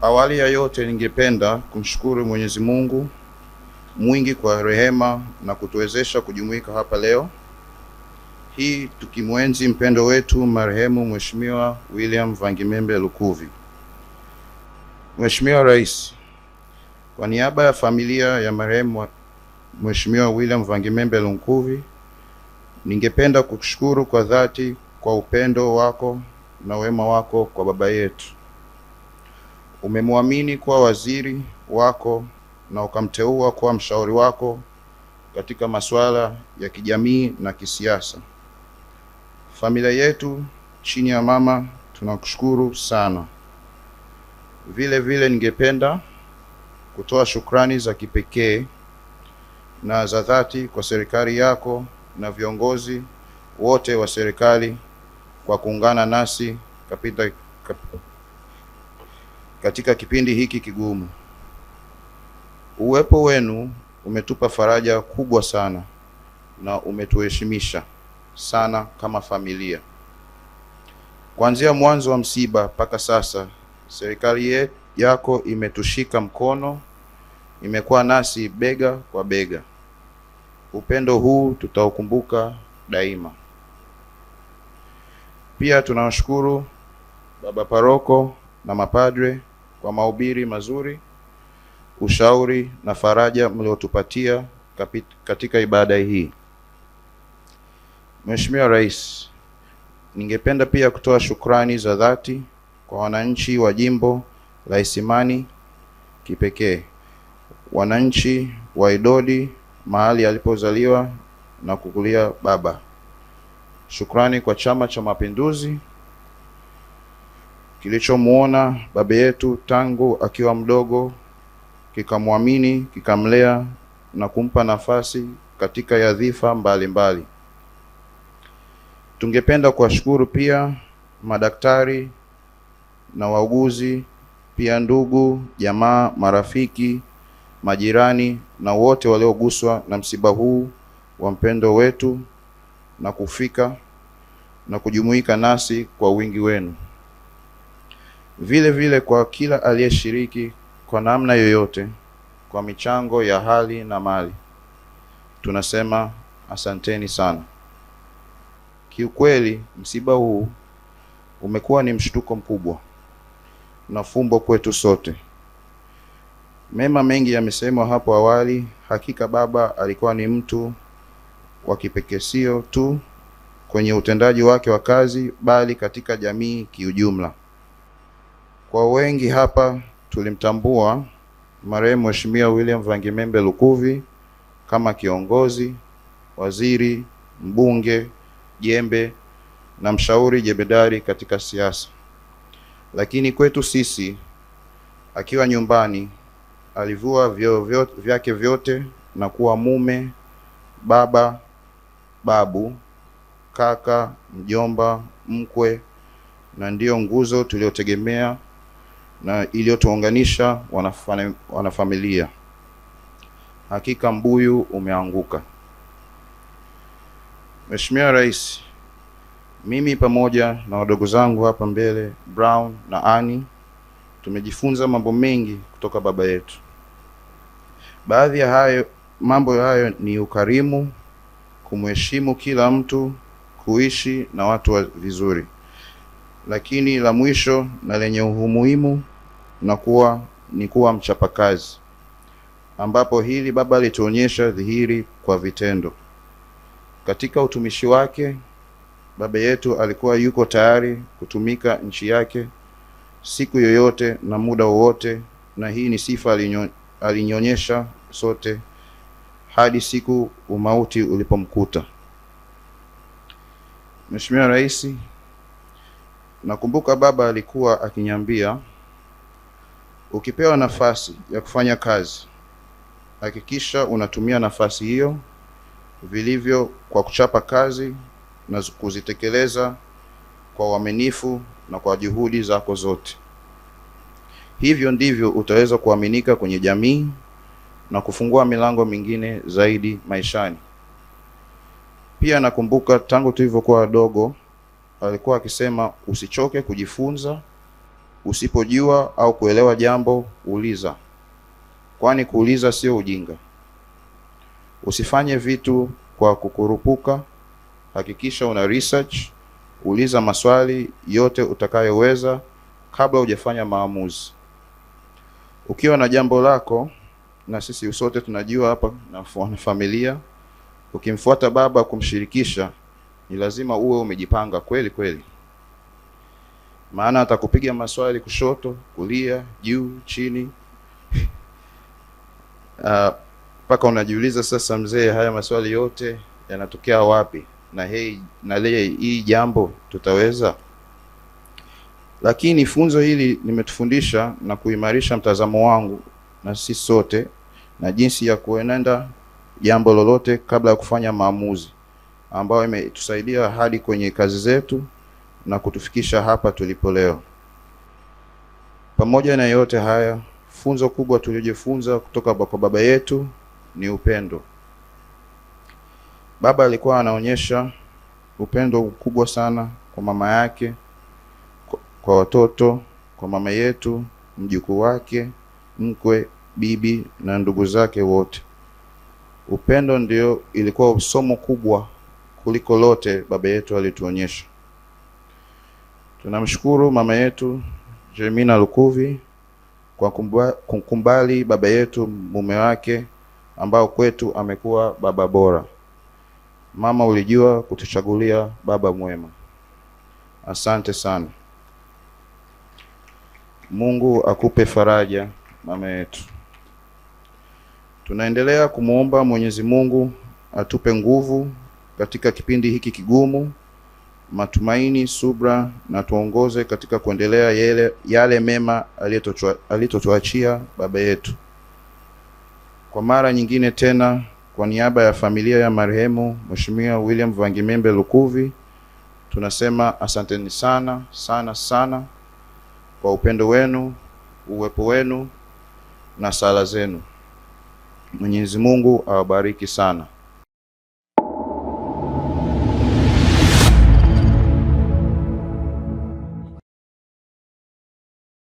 Awali ya yote ningependa kumshukuru Mwenyezi Mungu mwingi kwa rehema na kutuwezesha kujumuika hapa leo hii tukimwenzi mpendo wetu marehemu Mheshimiwa William Vangimembe Lukuvi. Mheshimiwa Rais, kwa niaba ya familia ya marehemu Mheshimiwa William Vangimembe Lukuvi, ningependa kukushukuru kwa dhati kwa upendo wako na wema wako kwa baba yetu. Umemwamini kuwa waziri wako na ukamteua kuwa mshauri wako katika masuala ya kijamii na kisiasa. Familia yetu chini ya mama tunakushukuru sana. Vile vile ningependa kutoa shukrani za kipekee na za dhati kwa serikali yako na viongozi wote wa serikali kwa kuungana nasi katika kipindi hiki kigumu. Uwepo wenu umetupa faraja kubwa sana na umetuheshimisha sana kama familia. Kuanzia mwanzo wa msiba mpaka sasa, serikali yako imetushika mkono, imekuwa nasi bega kwa bega. Upendo huu tutaukumbuka daima. Pia tunawashukuru baba paroko na mapadre kwa mahubiri mazuri, ushauri na faraja mliotupatia katika ibada hii. Mheshimiwa Rais, ningependa pia kutoa shukrani za dhati kwa wananchi wa jimbo la Isimani kipekee, wananchi wa Idodi mahali alipozaliwa na kukulia baba. Shukrani kwa Chama cha Mapinduzi kilichomuona baba yetu tangu akiwa mdogo, kikamwamini, kikamlea na kumpa nafasi katika nyadhifa mbalimbali. Tungependa kuwashukuru pia madaktari na wauguzi, pia ndugu, jamaa, marafiki, majirani na wote walioguswa na msiba huu wa mpendo wetu na kufika na kujumuika nasi kwa wingi wenu. Vile vile kwa kila aliyeshiriki kwa namna yoyote kwa michango ya hali na mali, tunasema asanteni sana. Kiukweli msiba huu umekuwa ni mshtuko mkubwa na fumbo kwetu sote. Mema mengi yamesemwa hapo awali. Hakika baba alikuwa ni mtu wa kipekee, sio tu kwenye utendaji wake wa kazi, bali katika jamii kiujumla. Kwa wengi hapa tulimtambua marehemu Mheshimiwa William Vangimembe Lukuvi kama kiongozi, waziri, mbunge, jembe na mshauri jemedari katika siasa. Lakini kwetu sisi, akiwa nyumbani, alivua vyeo vyake vyote na kuwa mume, baba, babu, kaka, mjomba, mkwe, na ndiyo nguzo tuliotegemea na iliyotuunganisha wanafamilia. Hakika mbuyu umeanguka. Mheshimiwa Rais, mimi pamoja na wadogo zangu hapa mbele, Brown na Annie, tumejifunza mambo mengi kutoka baba yetu. Baadhi ya mambo hayo ni ukarimu, kumheshimu kila mtu, kuishi na watu vizuri. Lakini la mwisho na lenye umuhimu ni kuwa mchapakazi, ambapo hili baba alituonyesha dhahiri kwa vitendo. Katika utumishi wake, baba yetu alikuwa yuko tayari kutumika nchi yake siku yoyote na muda wowote, na hii ni sifa alinyonyesha sote hadi siku umauti ulipomkuta. Mheshimiwa Rais, nakumbuka baba alikuwa akiniambia, ukipewa nafasi ya kufanya kazi, hakikisha unatumia nafasi hiyo vilivyo kwa kuchapa kazi na kuzitekeleza kwa uaminifu na kwa juhudi zako zote. Hivyo ndivyo utaweza kuaminika kwenye jamii na kufungua milango mingine zaidi maishani. Pia nakumbuka tangu tulivyokuwa wadogo alikuwa akisema usichoke kujifunza Usipojua au kuelewa jambo, uliza, kwani kuuliza sio ujinga. Usifanye vitu kwa kukurupuka. Hakikisha una research, uliza maswali yote utakayoweza kabla hujafanya maamuzi. Ukiwa na jambo lako, na sisi sote tunajua hapa na familia, ukimfuata baba kumshirikisha, ni lazima uwe umejipanga kweli kweli, maana atakupiga maswali kushoto, kulia, juu, chini mpaka unajiuliza sasa, mzee, haya maswali yote yanatokea wapi? Na hii jambo tutaweza? Lakini funzo hili limetufundisha na kuimarisha mtazamo wangu na sisi sote, na jinsi ya kuenenda jambo lolote kabla ya kufanya maamuzi, ambayo imetusaidia hadi kwenye kazi zetu na kutufikisha hapa tulipo leo. Pamoja na yote haya, funzo kubwa tuliojifunza kutoka kwa baba yetu ni upendo. Baba alikuwa anaonyesha upendo mkubwa sana kwa mama yake, kwa watoto, kwa mama yetu, mjukuu wake, mkwe, bibi na ndugu zake wote. Upendo ndio ilikuwa somo kubwa kuliko lote baba yetu alituonyesha. Tunamshukuru mama yetu Jermina Lukuvi kwa kukumbali baba yetu, mume wake, ambao kwetu amekuwa baba bora. Mama, ulijua kutuchagulia baba mwema. Asante sana. Mungu akupe faraja mama yetu. Tunaendelea kumuomba Mwenyezi Mungu atupe nguvu katika kipindi hiki kigumu, matumaini, subra, na tuongoze katika kuendelea yale mema alitotuachia baba yetu. Kwa mara nyingine tena, kwa niaba ya familia ya marehemu Mheshimiwa William Vangimembe Lukuvi, tunasema asanteni sana sana sana kwa upendo wenu, uwepo wenu na sala zenu. Mwenyezi Mungu awabariki sana.